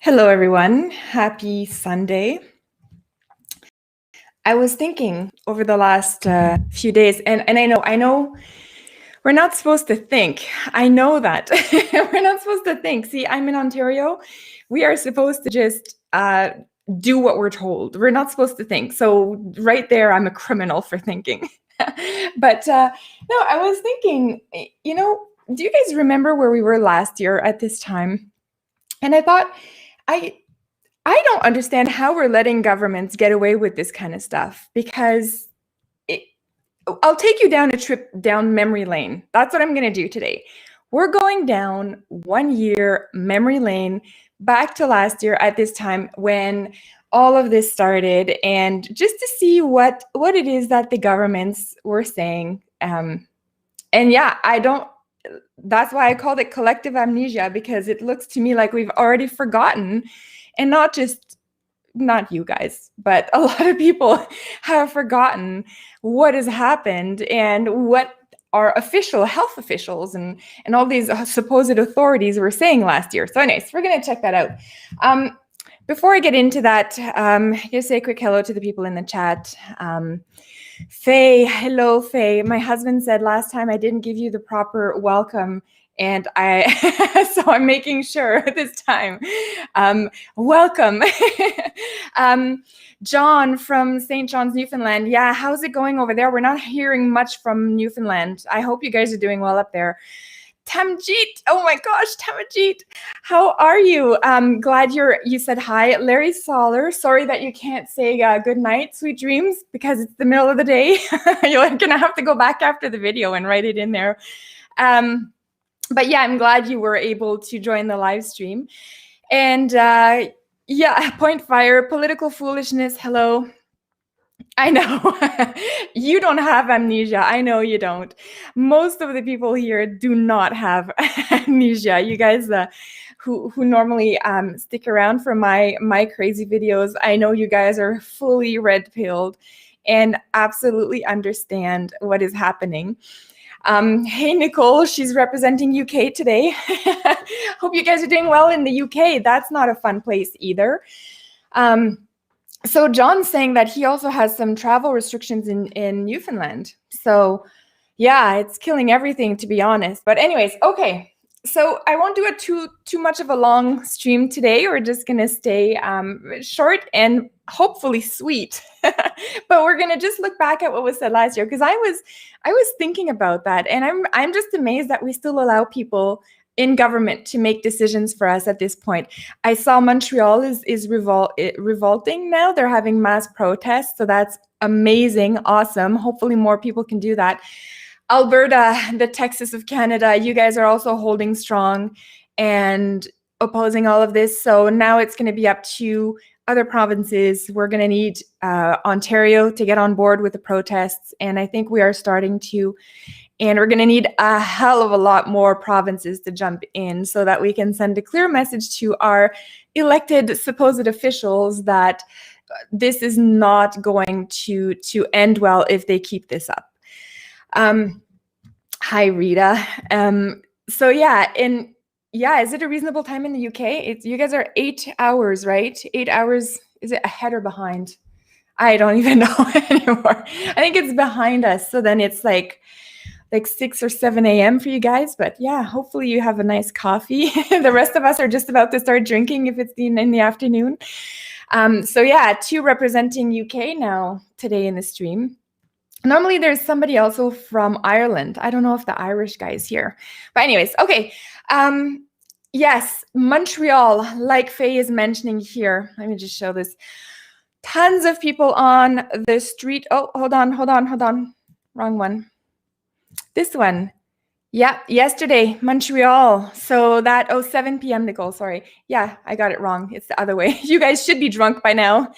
Hello, everyone. Happy Sunday. I was thinking over the last few days, and I know we're not supposed to think. I know that we're not supposed to think. See, I'm in Ontario. We are supposed to just do what we're told. We're not supposed to think. So right there, I'm a criminal for thinking. But no, I was thinking, do you guys remember where we were last year at this time? And I thought, I don't understand how we're letting governments get away with this kind of stuff because I'll take you down a trip down memory lane. That's what I'm going to do today. We're going down 1 year memory lane back to last year at this time when all of this started, and just to see what it is that the governments were saying. And yeah, that's why I called it collective amnesia, because it looks to me like we've already forgotten. And not you guys, but a lot of people have forgotten what has happened and what our health officials and all these supposed authorities were saying last year. So anyways, we're going to check that out. Before I get into that, just say a quick hello to the people in the chat. Faye, hello, Faye. My husband said last time I didn't give you the proper welcome, and so I'm making sure this time. Welcome. John from St. John's, Newfoundland. Yeah, how's it going over there? We're not hearing much from Newfoundland. I hope you guys are doing well up there. Tamjeet, oh my gosh, Tamjeet, how are you? Glad you said hi. Larry Soller, sorry that you can't say good night, sweet dreams, because it's the middle of the day. You're gonna have to go back after the video and write it in there. But yeah, I'm glad you were able to join the live stream. And yeah, point fire, political foolishness, hello. I know. You don't have amnesia. I know you don't. Most of the people here do not have amnesia. You guys who normally stick around for my crazy videos, I know you guys are fully red-pilled and absolutely understand what is happening. Hey, Nicole, she's representing UK today. Hope you guys are doing well in the UK. That's not a fun place either. So John's saying that he also has some travel restrictions in Newfoundland. So yeah, it's killing everything, to be honest. But anyways, okay. So I won't do it too much of a long stream today. We're just gonna stay short and hopefully sweet. But we're gonna just look back at what was said last year, because I was thinking about that, and I'm just amazed that we still allow people in government to make decisions for us at this point. I saw Montreal is revolting now. They're having mass protests, so that's amazing, awesome. Hopefully more people can do that. Alberta, the Texas of Canada, you guys are also holding strong and opposing all of this. So now it's going to be up to other provinces. We're going to need Ontario to get on board with the protests, and I think we are starting to. And we're going to need a hell of a lot more provinces to jump in so that we can send a clear message to our elected supposed officials that this is not going to end well if they keep this up. Hi, Rita. So yeah, is it a reasonable time in the UK? You guys are 8 hours, right? 8 hours. Is it ahead or behind? I don't even know anymore. I think it's behind us. So then it's like 6 or 7 a.m. for you guys. But yeah, hopefully you have a nice coffee. The rest of us are just about to start drinking if it's in the afternoon. So yeah, 2 representing UK now today in the stream. Normally there's somebody also from Ireland. I don't know if the Irish guy is here. But anyways, okay. Yes, Montreal, like Faye is mentioning here. Let me just show this. Tons of people on the street. Oh, hold on. Wrong one. This one. Yeah, yesterday, Montreal. So that, 7 p.m. Nicole, sorry. Yeah, I got it wrong. It's the other way. You guys should be drunk by now.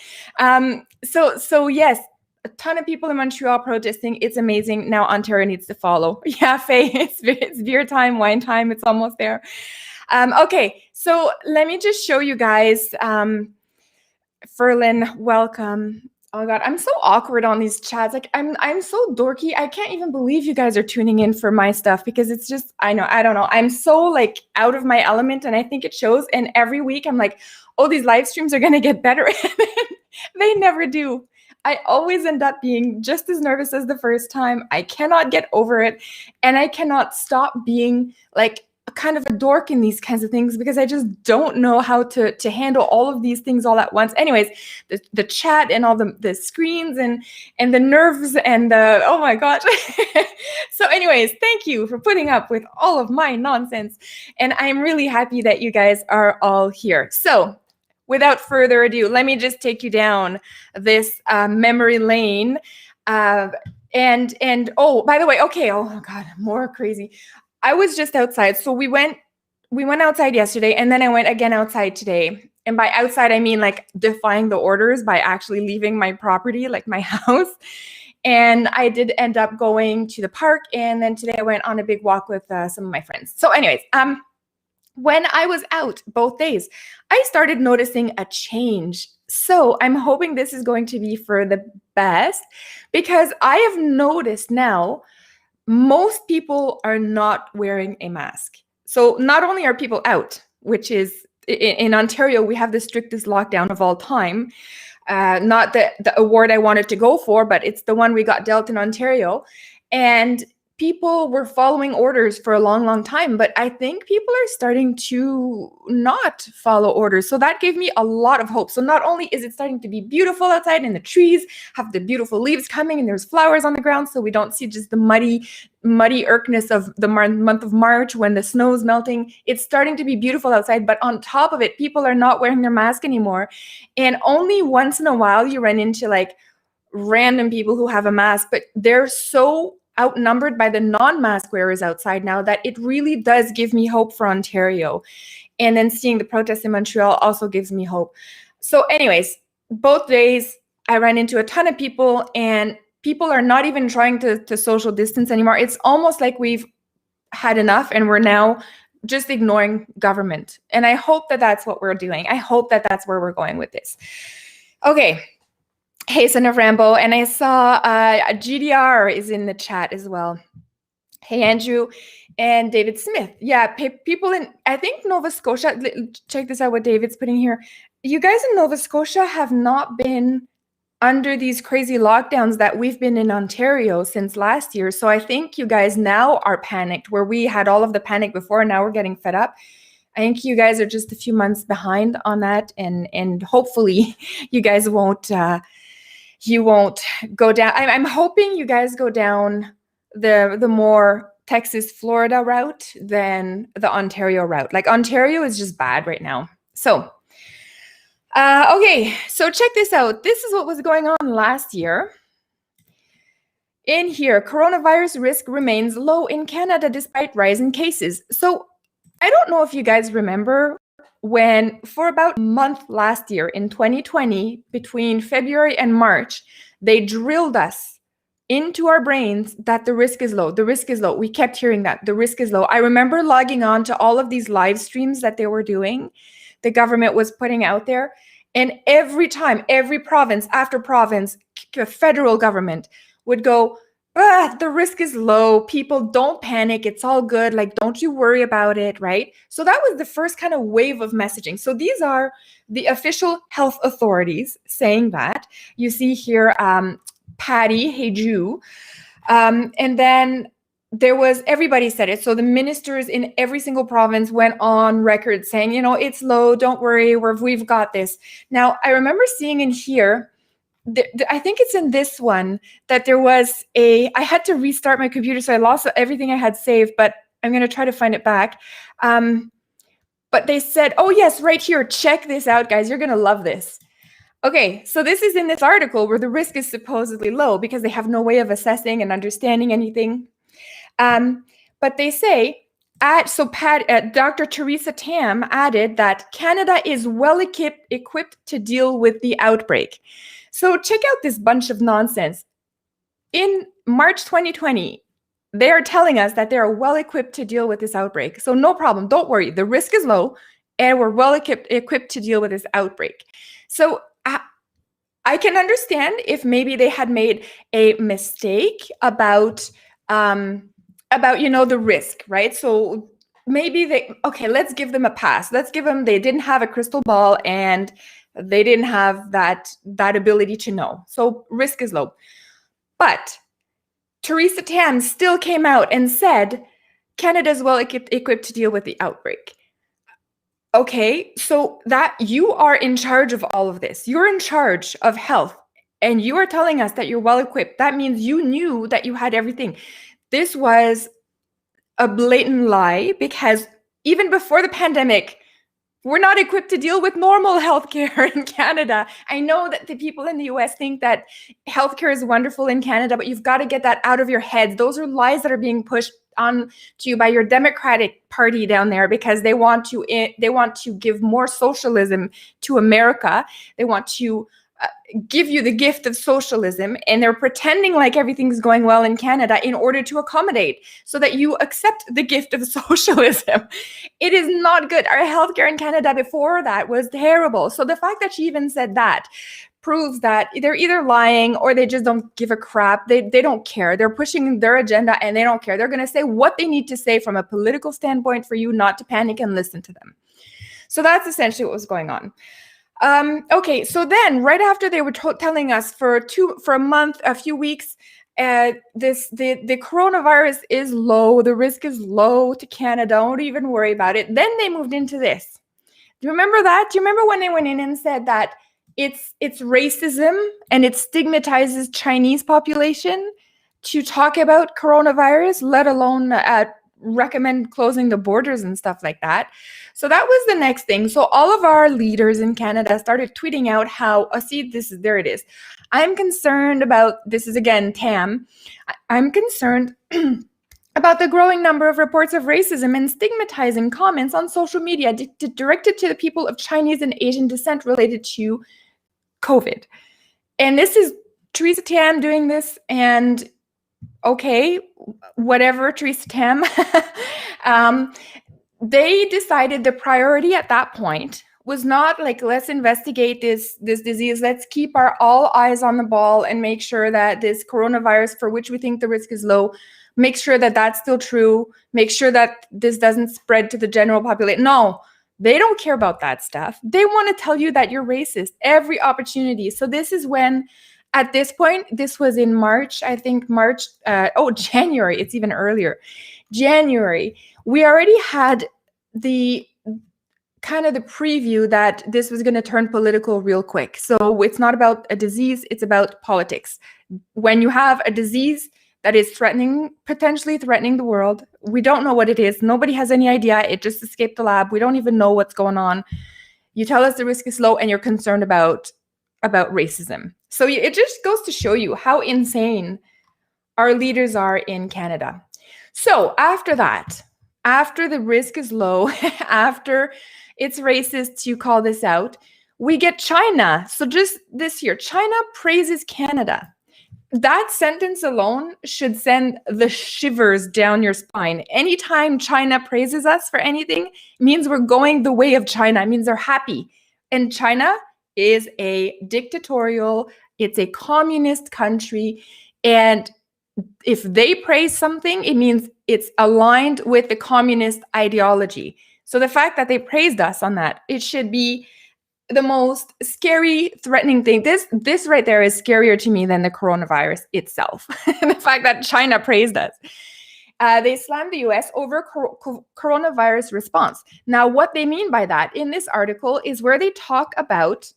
So yes, a ton of people in Montreal protesting. It's amazing. Now Ontario needs to follow. Yeah, Faye, it's beer time, wine time. It's almost there. Okay, so let me just show you guys. Ferlin, welcome. Oh my God, I'm so awkward on these chats. Like I'm so dorky. I can't even believe you guys are tuning in for my stuff because it's just, I know, I don't know. I'm so like out of my element and I think it shows. And every week I'm like, oh, these live streams are gonna get better. And then they never do. I always end up being just as nervous as the first time. I cannot get over it. And I cannot stop being like kind of a dork in these kinds of things because I just don't know how to handle all of these things all at once. Anyways, the chat and all the screens and the nerves and the, oh my gosh. So anyways, thank you for putting up with all of my nonsense. And I'm really happy that you guys are all here. So without further ado, let me just take you down this memory lane. And oh, by the way, okay, oh God, more crazy. I was just outside. So we went outside yesterday and then I went again outside today. And by outside, I mean like defying the orders by actually leaving my property, like my house. And I did end up going to the park. And then today I went on a big walk with some of my friends. So anyways, when I was out both days, I started noticing a change. So I'm hoping this is going to be for the best because I have noticed now most people are not wearing a mask. So not only are people out, which is in Ontario, we have the strictest lockdown of all time. Not the award I wanted to go for, but it's the one we got dealt in Ontario. And people were following orders for a long, long time, but I think people are starting to not follow orders. So that gave me a lot of hope. So not only is it starting to be beautiful outside and the trees have the beautiful leaves coming and there's flowers on the ground, so we don't see just the muddy irkness of the month of March when the snow is melting. It's starting to be beautiful outside, but on top of it, people are not wearing their mask anymore. And only once in a while you run into like random people who have a mask, but they're so outnumbered by the non-mask wearers outside now that it really does give me hope for Ontario. And then seeing the protests in Montreal also gives me hope. So anyways, both days I ran into a ton of people and people are not even trying to social distance anymore. It's almost like we've had enough and we're now just ignoring government. And I hope that that's what we're doing. I hope that that's where we're going with this. Okay. Hey, son of Rambo. And I saw GDR is in the chat as well. Hey, Andrew and David Smith. Yeah, people in, I think, Nova Scotia. Check this out, what David's putting here. You guys in Nova Scotia have not been under these crazy lockdowns that we've been in Ontario since last year. So I think you guys now are panicked, where we had all of the panic before, and now we're getting fed up. I think you guys are just a few months behind on that, and hopefully you guys won't go down. I'm hoping you guys go down the more Texas, Florida route than the Ontario route. Like Ontario is just bad right now. So, okay, so check this out. This is what was going on last year. In here, coronavirus risk remains low in Canada despite rising cases. So I don't know if you guys remember when for about a month last year in 2020, between February and March, they drilled us into our brains that the risk is low. The risk is low. We kept hearing that the risk is low. I remember logging on to all of these live streams that they were doing, the government was putting out there. And every time, every province after province, the federal government would go, the risk is low. People don't panic. It's all good. Like, don't you worry about it, right? So that was the first kind of wave of messaging. So these are the official health authorities saying that. You see here, Patty Heju. And then there was, everybody said it. So the ministers in every single province went on record saying, you know, it's low. Don't worry. We've got this. Now, I remember seeing in here, I think it's in this one that there was I had to restart my computer, so I lost everything I had saved, but I'm going to try to find it back. But they said, oh yes, right here, check this out, guys. You're going to love this. Okay, so this is in this article where the risk is supposedly low because they have no way of assessing and understanding anything. But they say, Dr. Theresa Tam added that Canada is well equipped to deal with the outbreak. So check out this bunch of nonsense. In March 2020, they are telling us that they are well equipped to deal with this outbreak. So no problem, don't worry. The risk is low and we're well equipped to deal with this outbreak. So I can understand if maybe they had made a mistake about the risk, right? So maybe okay, let's give them a pass. Let's give them, they didn't have a crystal ball and they didn't have that ability to know. So risk is low. But Theresa Tam still came out and said Canada is well equipped to deal with the outbreak. Okay, so that you are in charge of all of this. You're in charge of health, and you are telling us that you're well equipped. That means you knew that you had everything. This was a blatant lie, because even before the pandemic, we're not equipped to deal with normal healthcare in Canada. I know that the people in the US think that healthcare is wonderful in Canada, but you've got to get that out of your heads. Those are lies that are being pushed on to you by your Democratic Party down there, because they want to give more socialism to America. They want to give you the gift of socialism, and they're pretending like everything's going well in Canada in order to accommodate so that you accept the gift of socialism. It is not good. Our healthcare in Canada before that was terrible. So the fact that she even said that proves that they're either lying or they just don't give a crap. They don't care. They're pushing their agenda and they don't care. They're going to say what they need to say from a political standpoint for you not to panic and listen to them. So that's essentially what was going on. Okay, so then right after they were telling us for a month, a few weeks, the coronavirus is low, the risk is low to Canada, don't even worry about it. Then they moved into this. Do you remember that? Do you remember when they went in and said that it's racism and it stigmatizes Chinese population to talk about coronavirus, let alone recommend closing the borders and stuff like that? So that was the next thing. So all of our leaders in Canada started tweeting out how, there it is. I'm concerned about, this is again, Tam, I'm concerned about the growing number of reports of racism and stigmatizing comments on social media directed to the people of Chinese and Asian descent related to COVID. And this is Theresa Tam doing this, and okay, whatever, Theresa Tam. They decided the priority at that point was not like, let's investigate this disease. Let's keep all eyes on the ball and make sure that this coronavirus, for which we think the risk is low, make sure that that's still true. Make sure that this doesn't spread to the general population. No, they don't care about that stuff. They want to tell you that you're racist every opportunity. So this is when, at this point, this was in March, I think January, it's even earlier. January, we already had the kind of the preview that this was going to turn political real quick. So it's not about a disease, it's about politics. When you have a disease that is potentially threatening the world, we don't know what it is. Nobody has any idea. It just escaped the lab. We don't even know what's going on. You tell us the risk is low and you're concerned about racism. So it just goes to show you how insane our leaders are in Canada. So after that, after the risk is low, after it's racist to call this out, we get China. So just this year, China praises Canada. That sentence alone should send the shivers down your spine. Anytime China praises us for anything, it means we're going the way of China. It means they're happy. And China is a dictatorial, it's a communist country. And if they praise something, it means it's aligned with the communist ideology. So the fact that they praised us on that, it should be the most scary, threatening thing. This right there is scarier to me than the coronavirus itself. The fact that China praised us. They slammed the US over coronavirus response. Now, what they mean by that in this article is where they talk about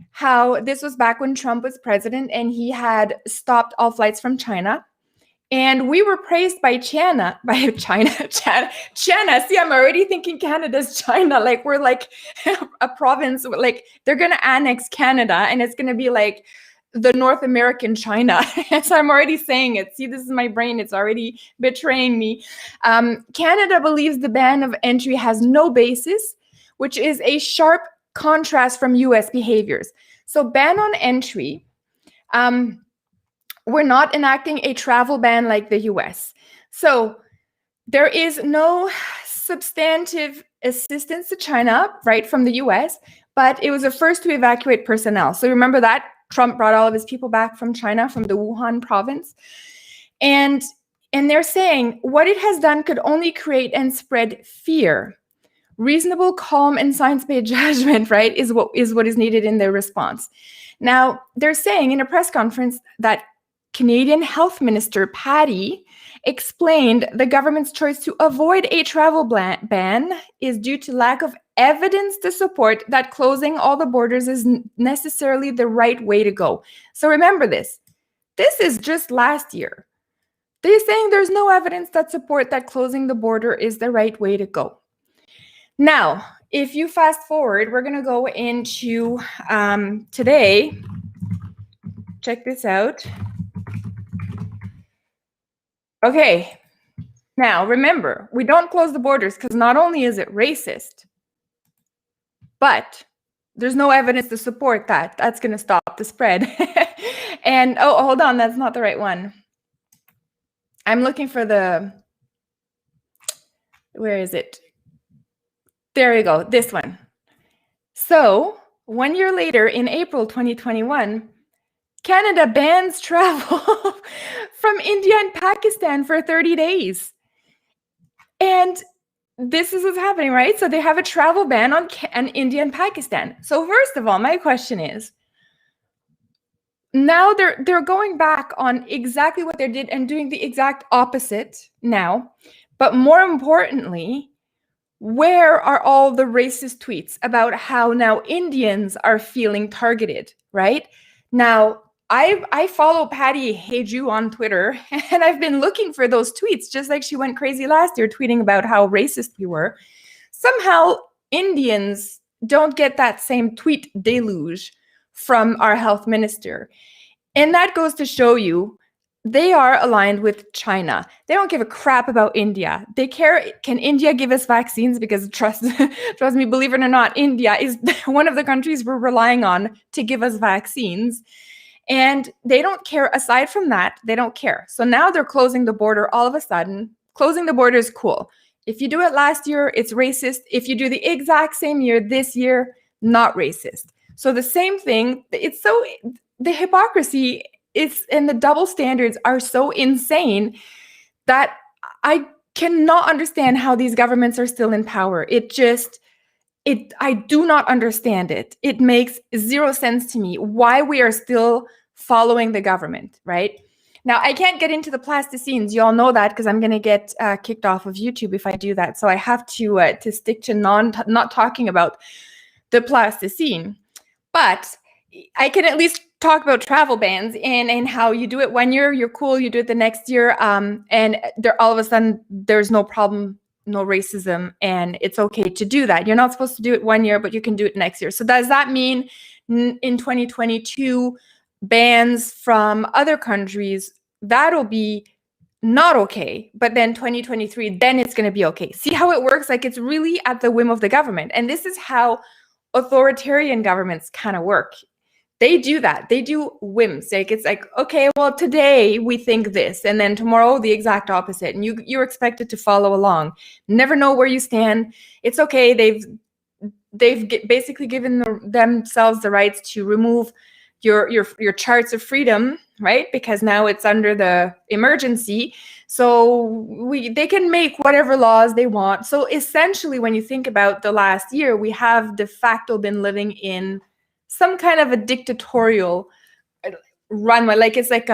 how this was back when Trump was president and he had stopped all flights from China. And we were praised by China. See, I'm already thinking Canada's China. Like, we're like a province. Like, they're going to annex Canada and it's going to be like the North American China. So I'm already saying it. See, this is my brain. It's already betraying me. Canada believes the ban of entry has no basis, which is a sharp contrast from US behaviors. So ban on entry, we're not enacting a travel ban like the US. So there is no substantive assistance to China, right, from the US, but it was the first to evacuate personnel. So remember that Trump brought all of his people back from China, from the Wuhan province. And they're saying what it has done could only create and spread fear. Reasonable, calm, and science-based judgment, right, is what is needed in their response. Now, they're saying in a press conference that Canadian Health Minister Patty explained the government's choice to avoid a travel ban is due to lack of evidence to support that closing all the borders is necessarily the right way to go. So remember this. This is just last year. They're saying there's no evidence that support that closing the border is the right way to go. Now, if you fast forward, we're going to go into today. Check this out. Okay. Now, remember, we don't close the borders because not only is it racist, but there's no evidence to support that. That's going to stop the spread. And, oh, hold on. That's not the right one. I'm looking for where is it? There you go, this one. So 1 year later, in April 2021, Canada bans travel from India and Pakistan for 30 days. And this is what's happening, right? So they have a travel ban on India and Pakistan. So first of all, my question is, now they're going back on exactly what they did and doing the exact opposite now. But more importantly, where are all the racist tweets about how now Indians are feeling targeted, right? Now, I follow Patty Heju on Twitter, and I've been looking for those tweets, just like she went crazy last year tweeting about how racist we were. Somehow, Indians don't get that same tweet deluge from our health minister. And that goes to show you they are aligned with China. They don't give a crap about India. They care, can India give us vaccines? Because trust me, believe it or not, India is one of the countries we're relying on to give us vaccines. And they don't care. Aside from that, they don't care. So now they're closing the border all of a sudden. Closing the border is cool. If you do it last year, it's racist. If you do the exact same year this year, not racist. So the same thing, the hypocrisy and the double standards are so insane that I cannot understand how these governments are still in power. I do not understand it. It makes zero sense to me why we are still following the government, right? Now, I can't get into the plasticines. You all know that because I'm going to get kicked off of YouTube if I do that. So I have to stick to not talking about the plasticine. But I can at least talk about travel bans and how you do it 1 year, you're cool, you do it the next year, and all of a sudden there's no problem, no racism, and it's okay to do that. You're not supposed to do it 1 year, but you can do it next year. So does that mean in 2022, bans from other countries, that'll be not okay, but then 2023, then it's going to be okay? See how it works? Like, it's really at the whim of the government. And this is how authoritarian governments kind of work. They do that. They do whims. Like, it's like, okay, well, today we think this, and then tomorrow the exact opposite, and you're expected to follow along. Never know where you stand. It's okay. They've basically given themselves the rights to remove your charts of freedom, right? Because now it's under the emergency. So they can make whatever laws they want. So essentially, when you think about the last year, we have de facto been living in some kind of a dictatorial runway. Like, it's like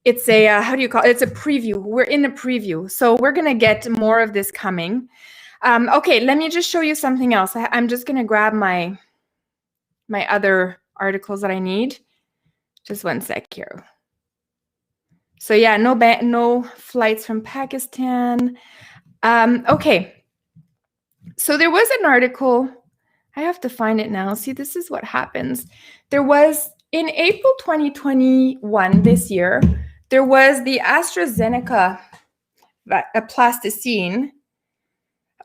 it's a how do you call it? It's a preview. We're in a preview. So we're going to get more of this coming. Okay, let me just show you something else. I'm just going to grab my other articles that I need. Just 1 sec here. So yeah, no flights from Pakistan. Okay. So there was an article. I have to find it now. See, this is what happens. There was, in April 2021, this year, there was the AstraZeneca plasticine.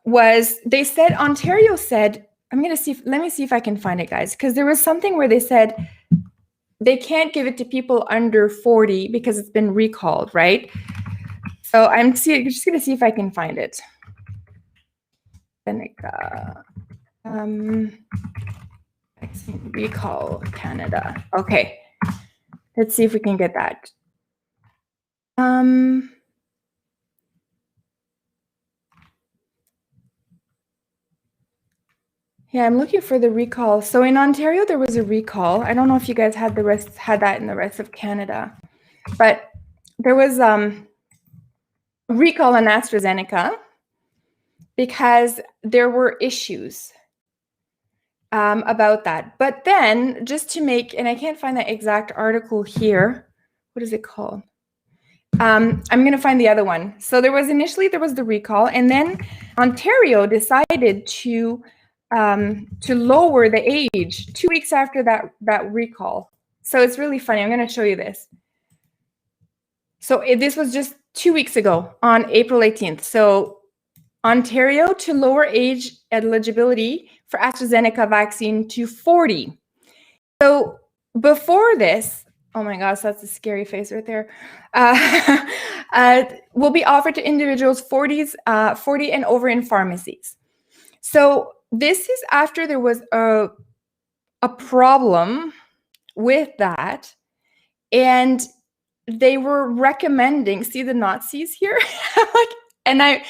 They said, Ontario said, let me see if I can find it, guys, because there was something where they said they can't give it to people under 40 because it's been recalled, right? So I'm just going to see if I can find it. Seneca. Vaccine recall Canada. Okay, let's see if we can get that. Yeah, I'm looking for the recall. So in Ontario, there was a recall. I don't know if you guys had that in the rest of Canada, but there was a recall on AstraZeneca because there were issues about that. But then, just to make, and I can't find that exact article here. What is it called? I'm going to find the other one. So there was the recall, and then Ontario decided to lower the age 2 weeks after that recall. So it's really funny. I'm going to show you this. So this was just 2 weeks ago on April 18th. So Ontario to lower age eligibility for AstraZeneca vaccine to 40. So before this, oh my gosh, that's a scary face right there, will be offered to individuals 40 and over in pharmacies. So this is after there was a problem with that, and they were recommending, see the Nazis here? And I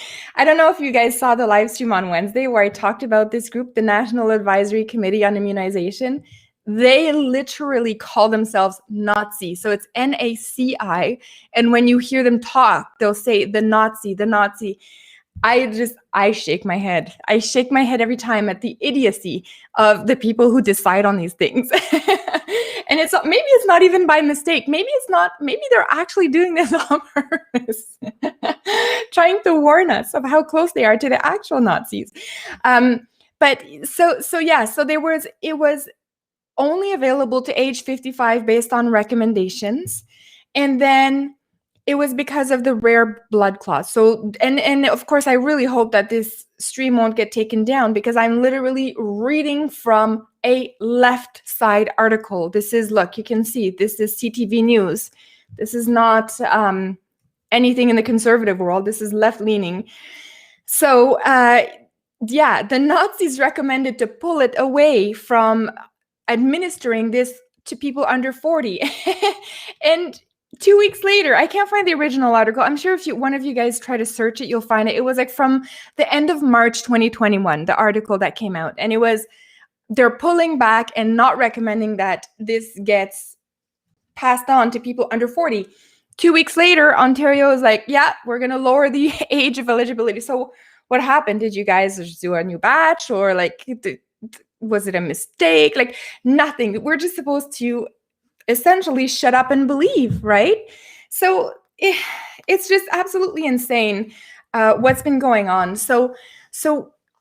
don't know if you guys saw the live stream on Wednesday where I talked about this group, the National Advisory Committee on Immunization. They literally call themselves Nazi. So it's NACI. And when you hear them talk, they'll say the Nazi, the Nazi. I shake my head. I shake my head every time at the idiocy of the people who decide on these things. And maybe it's not even by mistake. Maybe they're actually doing this on purpose, trying to warn us of how close they are to the actual Nazis. But it was only available to age 55 based on recommendations. And then it was because of the rare blood clots. So, and of course, I really hope that this stream won't get taken down because I'm literally reading from a left side article. This is, look, you can see, this is CTV News. This is not anything in the conservative world. This is left-leaning. So, the Nazis recommended to pull it away from administering this to people under 40. And 2 weeks later, I can't find the original article. I'm sure if one of you guys try to search it, you'll find it. It was like from the end of March 2021, the article that came out. And it was, they're pulling back and not recommending that this gets passed on to people under 40. 2 weeks later, Ontario is like, yeah, we're going to lower the age of eligibility. So what happened? Did you guys just do a new batch, or like, was it a mistake? Like, nothing. We're just supposed to essentially shut up and believe, right? So it's just absolutely insane what's been going on. So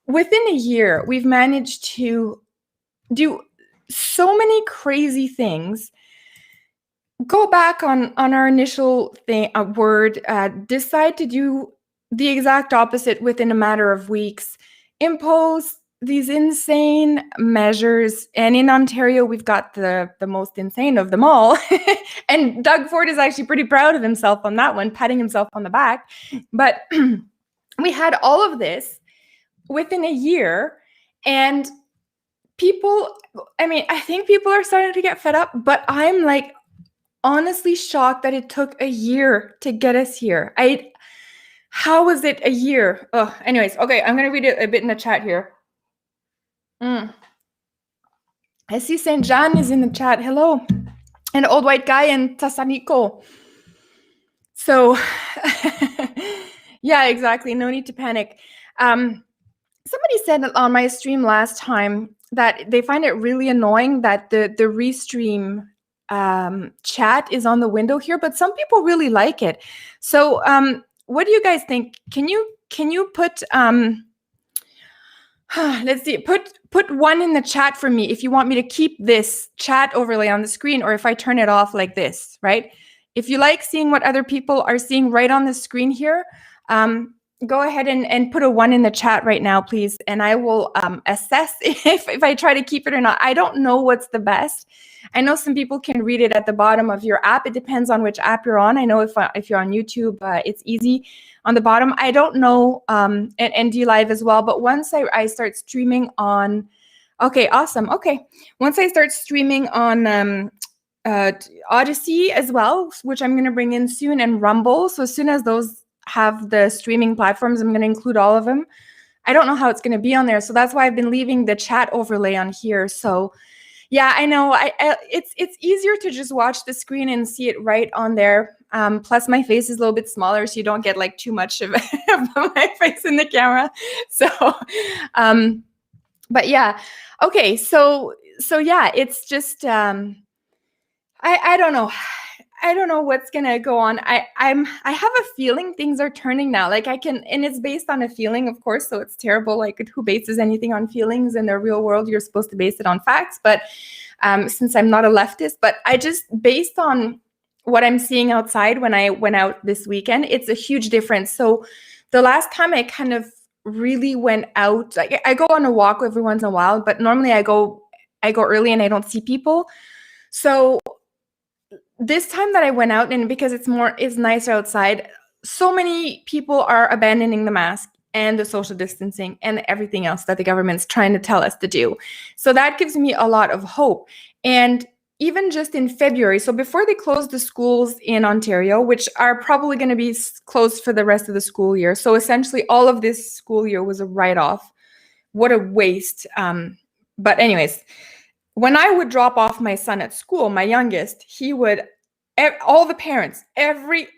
within a year, we've managed to do so many crazy things. Go back on our initial word, decide to do the exact opposite within a matter of weeks, impose these insane measures. And in Ontario, we've got the most insane of them all. And Doug Ford is actually pretty proud of himself on that one, patting himself on the back. But we had all of this within a year, and I think people are starting to get fed up, but I'm like honestly shocked that it took a year to get us here. How was it a year? Anyways, okay, I'm going to read it a bit in the chat here. I see St. John is in the chat. Hello. And Old White Guy and Tasaniko. So, yeah, exactly. No need to panic. Somebody said on my stream last time that they find it really annoying that the Restream chat is on the window here, but some people really like it. So, what do you guys think? Can you put let's see, put one in the chat for me if you want me to keep this chat overlay on the screen, or if I turn it off like this, right? If you like seeing what other people are seeing right on the screen here, go ahead and put a 1 in the chat right now, please. And I will assess if I try to keep it or not. I don't know what's the best. I know some people can read it at the bottom of your app. It depends on which app you're on. I know if you're on YouTube, it's easy on the bottom. I don't know, and D Live as well. But once I start streaming on Okay, awesome. Okay. Once I start streaming on Odyssey as well, which I'm going to bring in soon, and Rumble. So as soon as those have the streaming platforms, I'm going to include all of them. I don't know how it's going to be on there. So that's why I've been leaving the chat overlay on here. So yeah, I know. It's easier to just watch the screen and see it right on there. Plus, my face is a little bit smaller, so you don't get like too much of my face in the camera. So, but yeah, okay. So yeah, it's just I don't know. I don't know what's gonna go on. I have a feeling things are turning now. Like I can, and it's based on a feeling, of course. So it's terrible. Like who bases anything on feelings in the real world? You're supposed to base it on facts. But since I'm not a leftist, but I just based on what I'm seeing outside when I went out this weekend, it's a huge difference. So the last time I kind of really went out, like I go on a walk every once in a while, but normally I go early and I don't see people. So this time that I went out, and because it's nicer outside, so many people are abandoning the mask and the social distancing and everything else that the government's trying to tell us to do. So that gives me a lot of hope. And even just in February, so before they closed the schools in Ontario, which are probably going to be closed for the rest of the school year. So essentially all of this school year was a write-off. What a waste. But anyways, when I would drop off my son at school, my youngest, he would, all the parents, every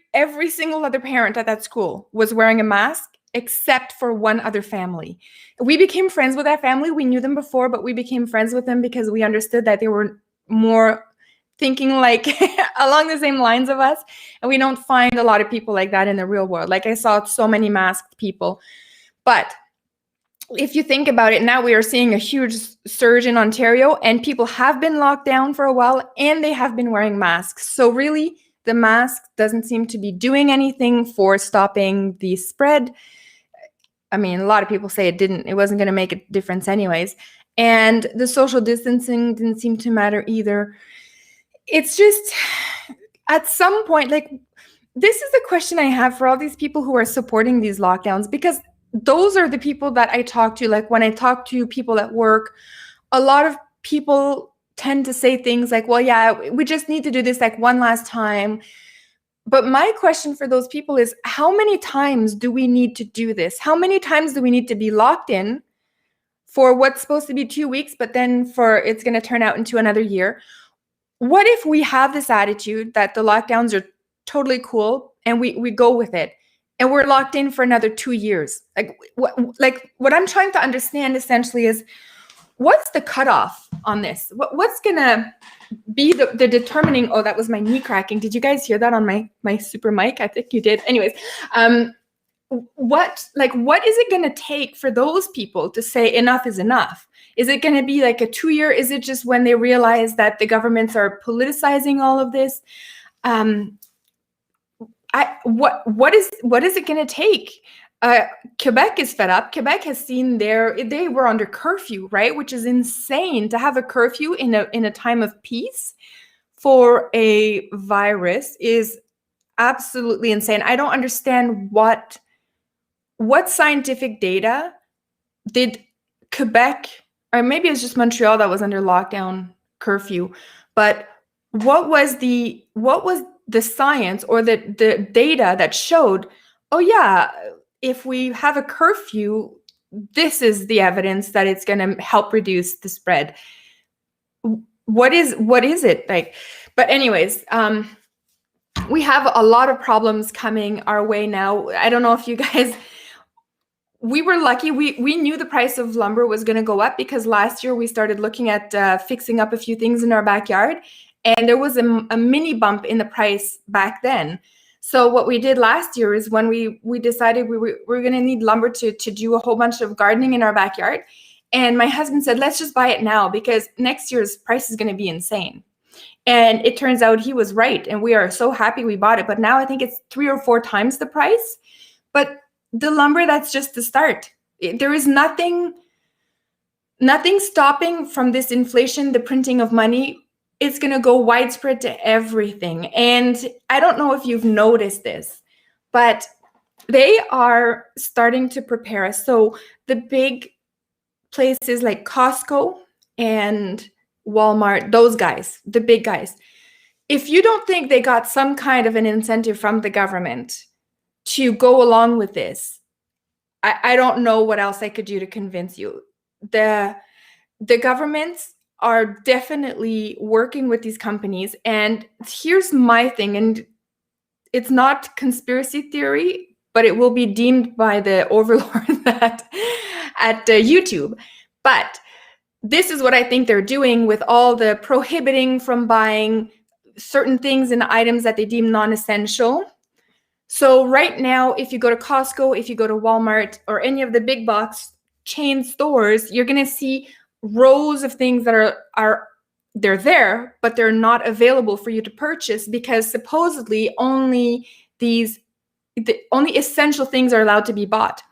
single other parent at that school was wearing a mask except for one other family. We became friends with that family. We knew them before, but we became friends with them because we understood that they were more thinking like along the same lines of us. And we don't find a lot of people like that in the real world. Like I saw so many masked people. But if you think about it, now we are seeing a huge surge in Ontario, and people have been locked down for a while and they have been wearing masks. So really, the mask doesn't seem to be doing anything for stopping the spread. I mean, a lot of people say it wasn't going to make a difference anyways. And the social distancing didn't seem to matter either. It's just, at some point, like, this is the question I have for all these people who are supporting these lockdowns, because those are the people that I talk to. Like when I talk to people at work, a lot of people tend to say things like, well, yeah, we just need to do this like one last time. But my question for those people is, how many times do we need to do this? How many times do we need to be locked in for what's supposed to be 2 weeks, but then it's going to turn out into another year? What if we have this attitude that the lockdowns are totally cool and we go with it, and we're locked in for another 2 years? What I'm trying to understand essentially is, what's the cutoff on this? What's gonna be the determining? Oh, that was my knee cracking. Did you guys hear that on my super mic? I think you did. Anyways, what is it gonna take for those people to say enough is enough? Is it gonna be like a 2 year? Is it just when they realize that the governments are politicizing all of this? What is it going to take? Quebec is fed up. Quebec has seen they were under curfew, right? Which is insane to have a curfew in a time of peace for a virus is absolutely insane. I don't understand what scientific data did Quebec, or maybe it's just Montreal that was under lockdown curfew, but what was the science or the data that showed, oh yeah, if we have a curfew, this is the evidence that it's going to help reduce the spread? What is it like? But anyways, we have a lot of problems coming our way now. I don't know if you guys, we were lucky. We knew the price of lumber was going to go up because last year we started looking at fixing up a few things in our backyard. And there was a mini bump in the price back then. So what we did last year is when we decided we were going to need lumber to do a whole bunch of gardening in our backyard. And my husband said, let's just buy it now because next year's price is going to be insane. And it turns out he was right. And we are so happy we bought it. But now I think it's 3 or 4 times the price. But the lumber, that's just the start. There is nothing stopping from this inflation, the printing of money. It's going to go widespread to everything. And I don't know if you've noticed this, but they are starting to prepare us. So the big places like Costco, and Walmart, those guys, the big guys, if you don't think they got some kind of an incentive from the government to go along with this, I don't know what else I could do to convince you. The governments are definitely working with these companies. And here's my thing, and it's not conspiracy theory, but it will be deemed by the overlord at YouTube. But this is what I think they're doing with all the prohibiting from buying certain things and items that they deem non-essential. So right now, if you go to Costco, if you go to Walmart, or any of the big box chain stores, you're going to see rows of things that are they're there, but they're not available for you to purchase, because supposedly only the only essential things are allowed to be bought.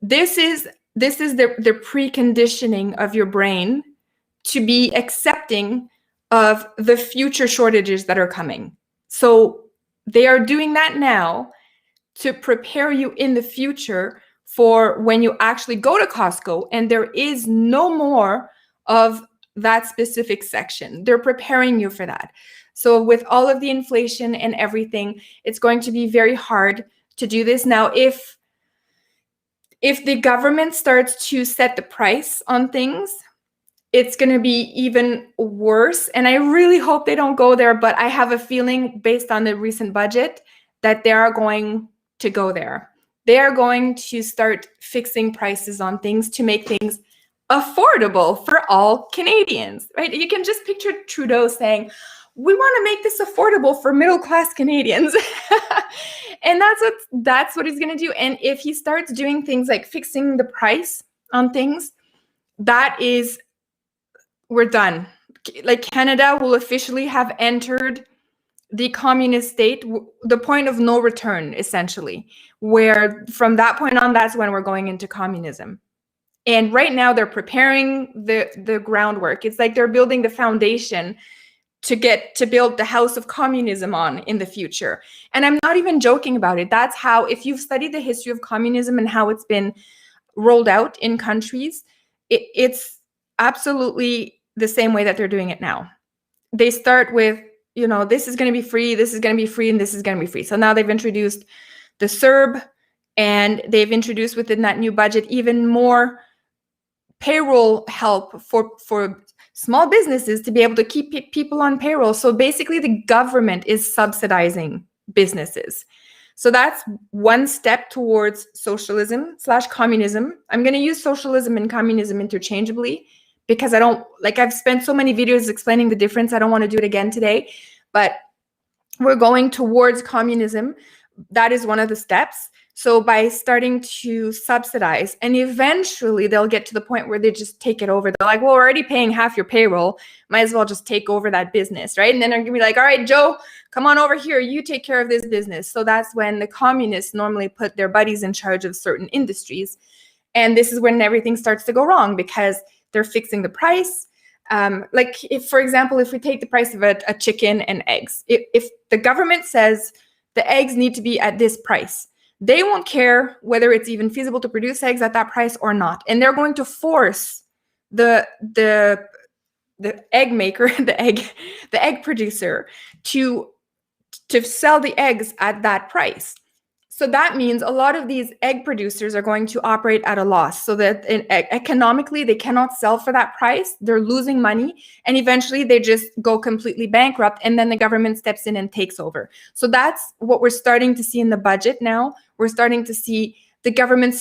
This is the preconditioning of your brain to be accepting of the future shortages that are coming. So they are doing that now to prepare you in the future for when you actually go to Costco and there is no more of that specific section. They're preparing you for that. So with all of the inflation and everything, it's going to be very hard to do this. Now, if the government starts to set the price on things, it's going to be even worse. And I really hope they don't go there, but I have a feeling based on the recent budget that they are going to go there. They are going to start fixing prices on things to make things affordable for all Canadians, right? You can just picture Trudeau saying, we want to make this affordable for middle-class Canadians. And that's what he's going to do. And if he starts doing things like fixing the price on things, we're done. Like, Canada will officially have entered the communist state, the point of no return, essentially, where from that point on, that's when we're going into communism. And right now they're preparing the groundwork. It's like they're building the foundation to build the house of communism on in the future. And I'm not even joking about it. That's how, if you've studied the history of communism and how it's been rolled out in countries, it's absolutely the same way that they're doing it now. They start with, this is going to be free, this is going to be free, and this is going to be free. So now they've introduced the CERB, and they've introduced within that new budget even more payroll help for small businesses to be able to keep people on payroll. So basically the government is subsidizing businesses. So that's one step towards socialism/communism. I'm going to use socialism and communism interchangeably because I've spent so many videos explaining the difference. I don't want to do it again today, but we're going towards communism. That is one of the steps. So by starting to subsidize, and eventually they'll get to the point where they just take it over. They're like, well, we're already paying half your payroll. Might as well just take over that business, right? And then they're going to be like, all right, Joe, come on over here. You take care of this business. So that's when the communists normally put their buddies in charge of certain industries. And this is when everything starts to go wrong because they're fixing the price. For example, if we take the price of a chicken and eggs, if the government says the eggs need to be at this price, they won't care whether it's even feasible to produce eggs at that price or not. And they're going to force the egg maker, the egg producer to sell the eggs at that price. So that means a lot of these egg producers are going to operate at a loss, so that economically they cannot sell for that price. They're losing money, and eventually they just go completely bankrupt, and then the government steps in and takes over. So that's what we're starting to see in the budget now. We're starting to see the government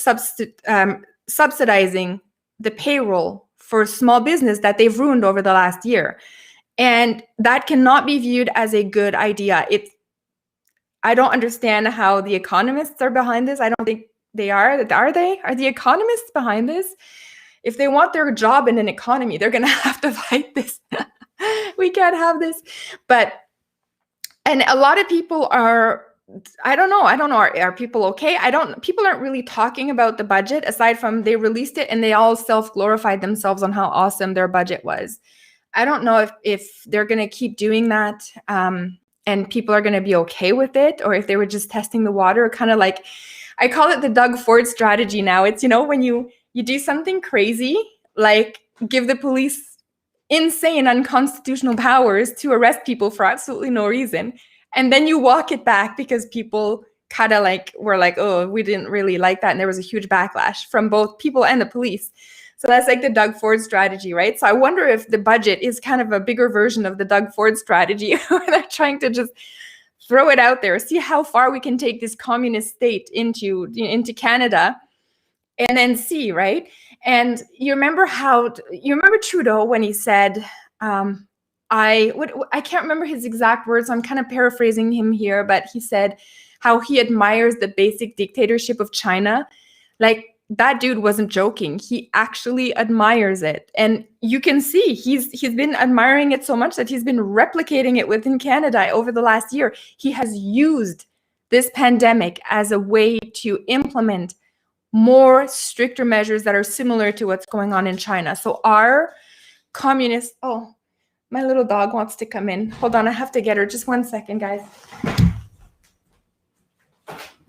subsidizing the payroll for small business that they've ruined over the last year. And that cannot be viewed as a good idea. I don't understand how the economists are behind this. I don't think they are. Are they? Are the economists behind this? If they want their job in an economy, they're going to have to fight this. We can't have this. And a lot of people are, I don't know. Are people okay? People aren't really talking about the budget aside from they released it and they all self-glorified themselves on how awesome their budget was. I don't know if they're going to keep doing that. And people are going to be okay with it, or if they were just testing the water, kind of like, I call it the Doug Ford strategy now. It's, when you do something crazy, like give the police insane unconstitutional powers to arrest people for absolutely no reason. And then you walk it back because people kind of like were like, oh, we didn't really like that. And there was a huge backlash from both people and the police. So that's like the Doug Ford strategy, right? So I wonder if the budget is kind of a bigger version of the Doug Ford strategy where they're trying to just throw it out there, see how far we can take this communist state into Canada, and then see, right? And you remember Trudeau when he said, I can't remember his exact words, so I'm kind of paraphrasing him here, but he said how he admires the basic dictatorship of China. Like, that dude wasn't joking. He actually admires it. And you can see he's been admiring it so much that he's been replicating it within Canada over the last year. He has used this pandemic as a way to implement more stricter measures that are similar to what's going on in China. So our communist, oh, my little dog wants to come in. Hold on, I have to get her. Just 1 second, guys.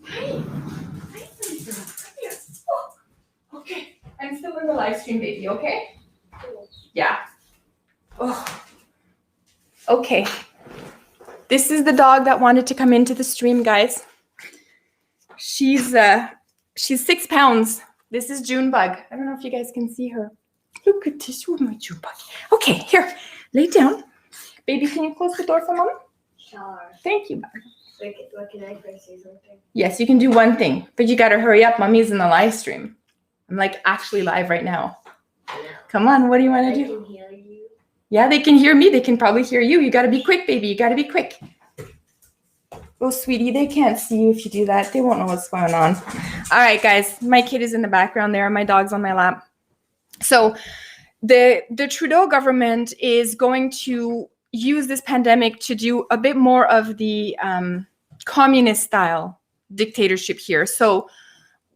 Hi. Yes. Oh, okay. I'm still in the live stream, baby, okay? Yeah. Oh. Okay. This is the dog that wanted to come into the stream, guys. She's 6 pounds. This is Junebug. I don't know if you guys can see her. Look at this, oh, my Junebug. Okay, here, lay down. Baby, can you close the door for Mom? Sure. Thank you. What can I first say something? Yes, you can do one thing, but you gotta hurry up. Mommy's in the live stream. I'm like actually live right now. Come on, what do you want to do? I can hear you. Yeah, they can hear me. They can probably hear you. You gotta be quick, baby. You gotta be quick. Oh, sweetie, they can't see you if you do that. They won't know what's going on. All right, guys, my kid is in the background there. My dog's on my lap. So the Trudeau government is going to use this pandemic to do a bit more of the communist style dictatorship here. So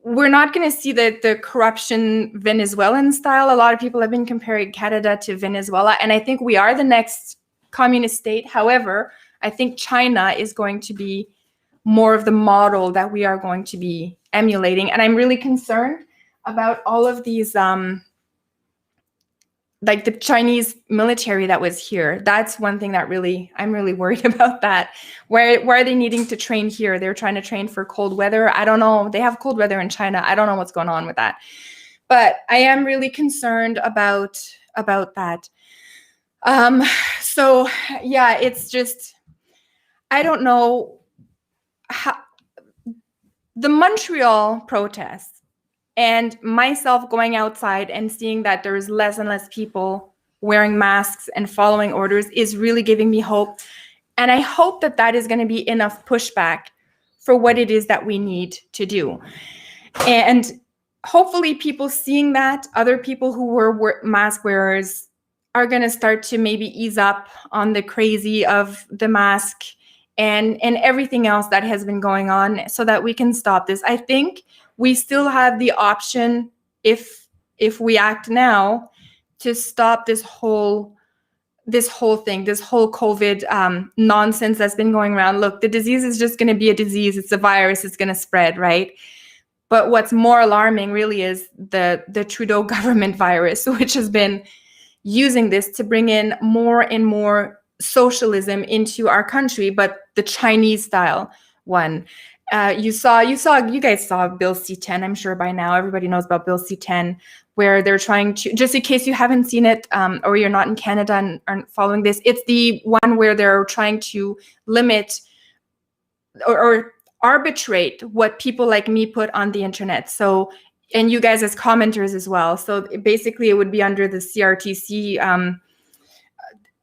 we're not going to see the corruption Venezuelan style. A lot of people have been comparing Canada to Venezuela, and I think we are the next communist state. However, I think China is going to be more of the model that we are going to be emulating. And I'm really concerned about all of these like the Chinese military that was here. That's one thing that I'm really worried about that. Why are they needing to train here? They're trying to train for cold weather. I don't know. They have cold weather in China. I don't know what's going on with that. But I am really concerned about that. So yeah, it's just, I don't know how the Montreal protests and myself going outside and seeing that there's less and less people wearing masks and following orders is really giving me hope. And I hope that that is going to be enough pushback for what it is that we need to do. And hopefully people seeing that, other people who were mask wearers are going to start to maybe ease up on the crazy of the mask and everything else that has been going on so that we can stop this. I think we still have the option, if we act now, to stop this whole thing, this whole COVID nonsense that's been going around. Look, the disease is just going to be a disease. It's a virus. It's going to spread, right? But what's more alarming really is the Trudeau government virus, which has been using this to bring in more and more socialism into our country, but the Chinese style one. You guys saw Bill C-10. I'm sure by now everybody knows about Bill C-10, where they're trying to, just in case you haven't seen it or you're not in Canada and aren't following this, it's the one where they're trying to limit or arbitrate what people like me put on the internet. So, and you guys as commenters as well. So basically it would be under the CRTC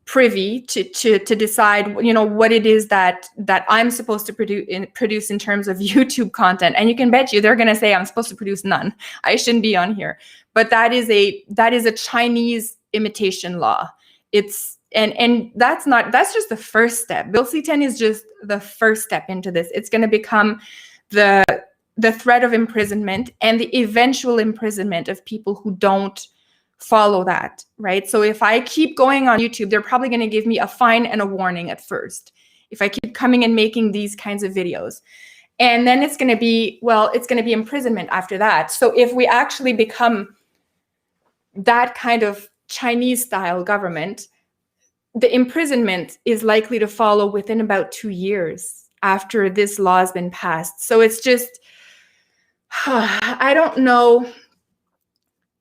privy to decide, what it is that I'm supposed to produce in terms of YouTube content. And you can bet you they're going to say I'm supposed to produce none. I shouldn't be on here. But that is a Chinese imitation law. And that's just the first step. Bill C-10 is just the first step into this. It's going to become the threat of imprisonment and the eventual imprisonment of people who don't follow that, right? So if I keep going on YouTube, they're probably going to give me a fine and a warning at first if I keep coming and making these kinds of videos. And then it's going to be imprisonment after that. So if we actually become that kind of Chinese-style government, the imprisonment is likely to follow within about 2 years after this law has been passed. So it's just, I don't know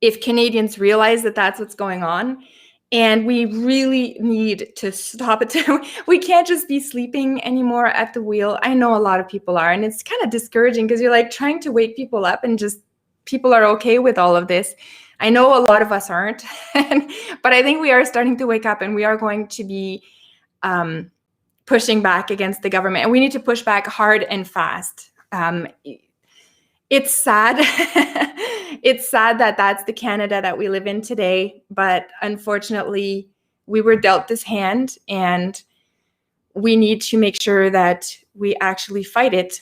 if Canadians realize that that's what's going on. And we really need to stop it. We can't just be sleeping anymore at the wheel. I know a lot of people are, and it's kind of discouraging because you're like trying to wake people up and just people are okay with all of this. I know a lot of us aren't, but I think we are starting to wake up and we are going to be pushing back against the government, and we need to push back hard and fast. It's sad. It's sad that that's the Canada that we live in today, but unfortunately, we were dealt this hand, and we need to make sure that we actually fight it.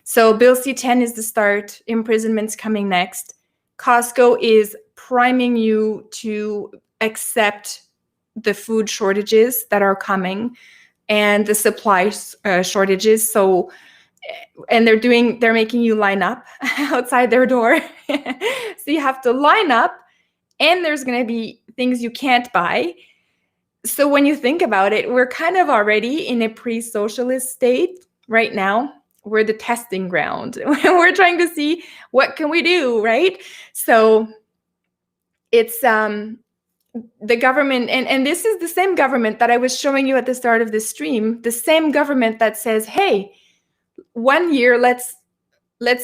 So Bill C-10 is the start. Imprisonment's coming next. Costco is priming you to accept the food shortages that are coming and the supply shortages. So, and they're making you line up outside their door. So you have to line up, and there's going to be things you can't buy. So when you think about it, we're kind of already in a pre-socialist state right now. We're the testing ground. We're trying to see what can we do, right? So it's the government, and this is the same government that I was showing you at the start of this stream, the same government that says, hey, 1 year, let's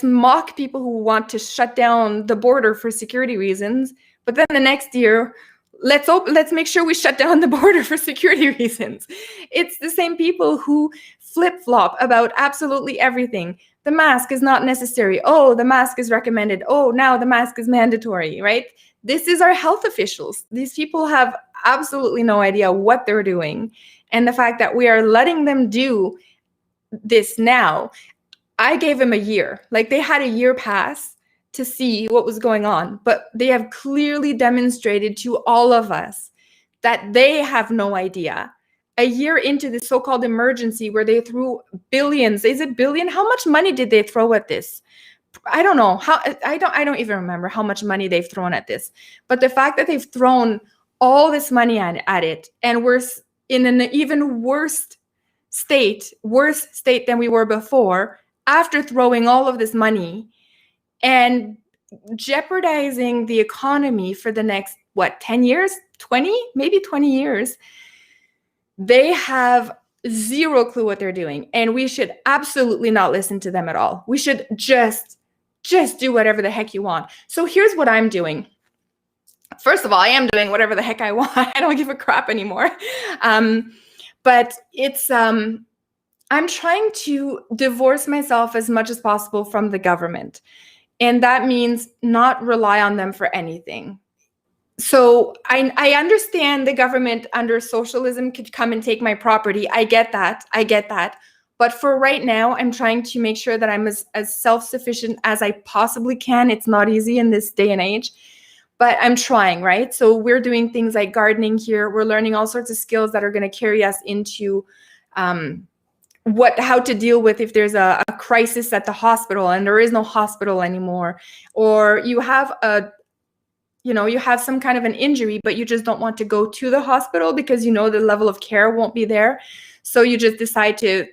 mock people who want to shut down the border for security reasons, but then the next year, let's make sure we shut down the border for security reasons. It's the same people who flip-flop about absolutely everything. The mask is not necessary. Oh, the mask is recommended. Oh, now the mask is mandatory, right? This is our health officials. These people have absolutely no idea what they're doing. And the fact that we are letting them do this now, I gave them a year. Like, they had a year pass to see what was going on, but they have clearly demonstrated to all of us that they have no idea. A year into the so-called emergency where they threw billions, is it billion? How much money did they throw at this? I don't know. I don't even remember how much money they've thrown at this. But the fact that they've thrown all this money at it, and we're in an even worse state than we were before, after throwing all of this money and jeopardizing the economy for the next, 10 years, 20, maybe 20 years, they have zero clue what they're doing. And we should absolutely not listen to them at all. We should just do whatever the heck you want. So here's what I'm doing. First of all, I am doing whatever the heck I want. I don't give a crap anymore. But it's, I'm trying to divorce myself as much as possible from the government. And that means not rely on them for anything. So I understand the government under socialism could come and take my property. I get that. But for right now, I'm trying to make sure that I'm as self-sufficient as I possibly can. It's not easy in this day and age, but I'm trying, right? So we're doing things like gardening here. We're learning all sorts of skills that are going to carry us into how to deal with if there's a crisis at the hospital and there is no hospital anymore, or you have you have some kind of an injury, but you just don't want to go to the hospital because the level of care won't be there. So you just decide to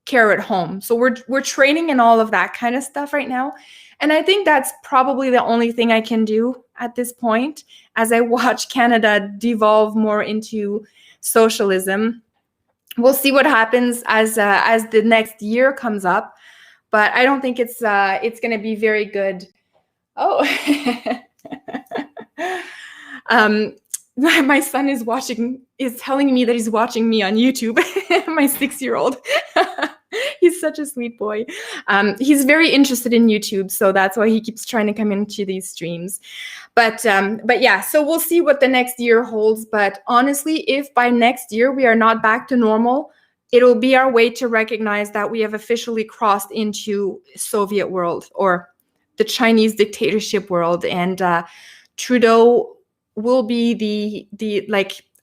care at home. So we're training in all of that kind of stuff right now. And I think that's probably the only thing I can do at this point as I watch Canada devolve more into socialism. We'll see what happens as the next year comes up, but I don't think it's going to be very good. Oh, my son is telling me that he's watching me on YouTube. My 6-year-old. He's such a sweet boy. He's very interested in YouTube, so that's why he keeps trying to come into these streams. But yeah, so we'll see what the next year holds. But honestly, if by next year we are not back to normal, it'll be our way to recognize that we have officially crossed into Soviet world or the Chinese dictatorship world, and Trudeau will be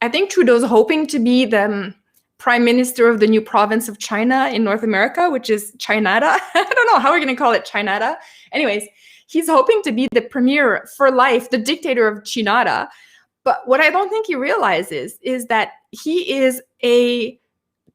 I think Trudeau's hoping to be the prime minister of the new province of China in North America, which is Chinada. I don't know how we're going to call it, Chinada. Anyways, he's hoping to be the premier for life, the dictator of Chinada. But what I don't think he realizes is that he is a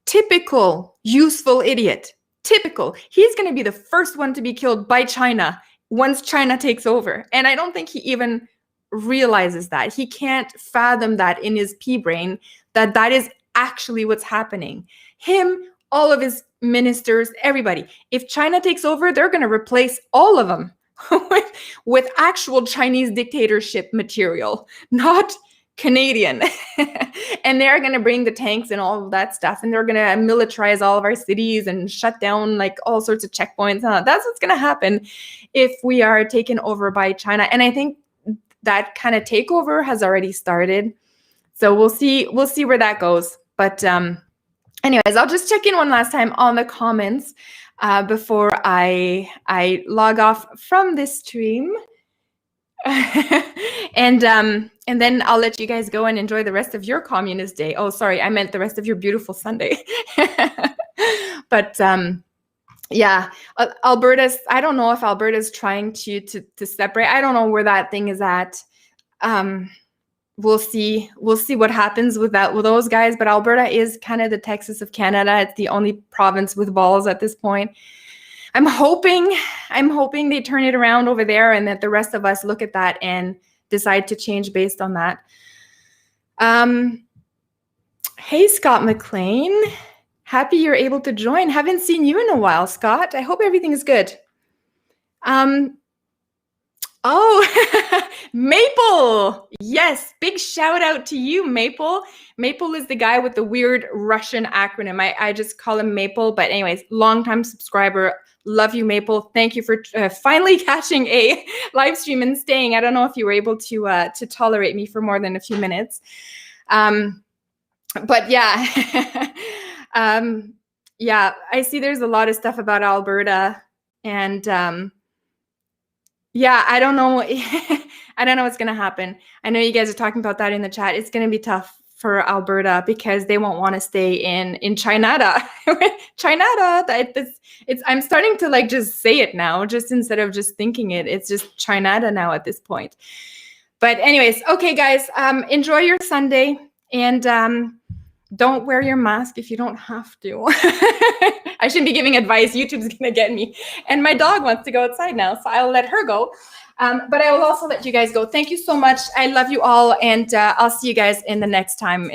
typical useful idiot. Typical. He's going to be the first one to be killed by China once China takes over. And I don't think he even realizes that. He can't fathom that in his pea brain, that that is actually what's happening. Him, all of his ministers, everybody. If China takes over, they're going to replace all of them with actual Chinese dictatorship material, not Canadian. And they're going to bring the tanks and all of that stuff, and they're going to militarize all of our cities and shut down like all sorts of checkpoints. That's what's going to happen if we are taken over by China. And I think that kind of takeover has already started. So we'll see where that goes. But anyways, I'll just check in one last time on the comments before I log off from this stream. And then I'll let you guys go and enjoy the rest of your communist day. Oh, sorry, I meant the rest of your beautiful Sunday. But yeah, Alberta's, I don't know if Alberta's trying to separate. I don't know where that thing is at. We'll see what happens with those guys. But Alberta is kind of the Texas of Canada. It's the only province with balls at this point. I'm hoping they turn it around over there, and that the rest of us look at that and decide to change based on that. Hey, Scott McLean. Happy you're able to join. Haven't seen you in a while, Scott. I hope everything is good. Oh, Maple. Yes, big shout out to you, Maple. Maple is the guy with the weird Russian acronym. I just call him Maple. But anyways, longtime subscriber. Love you, Maple. Thank you for finally catching a live stream and staying. I don't know if you were able to tolerate me for more than a few minutes. But yeah, yeah, I see there's a lot of stuff about Alberta, and yeah, I don't know. I don't know what's going to happen. I know you guys are talking about that in the chat. It's going to be tough for Alberta because they won't want to stay in Chinada. Chinada. I'm starting to like just say it now, just instead of just thinking it. It's just Chinada now at this point. But anyways, okay, guys, enjoy your Sunday, and don't wear your mask if you don't have to. I shouldn't be giving advice. YouTube's going to get me. And my dog wants to go outside now, so I'll let her go. But I will also let you guys go. Thank you so much. I love you all, and I'll see you guys in the next time.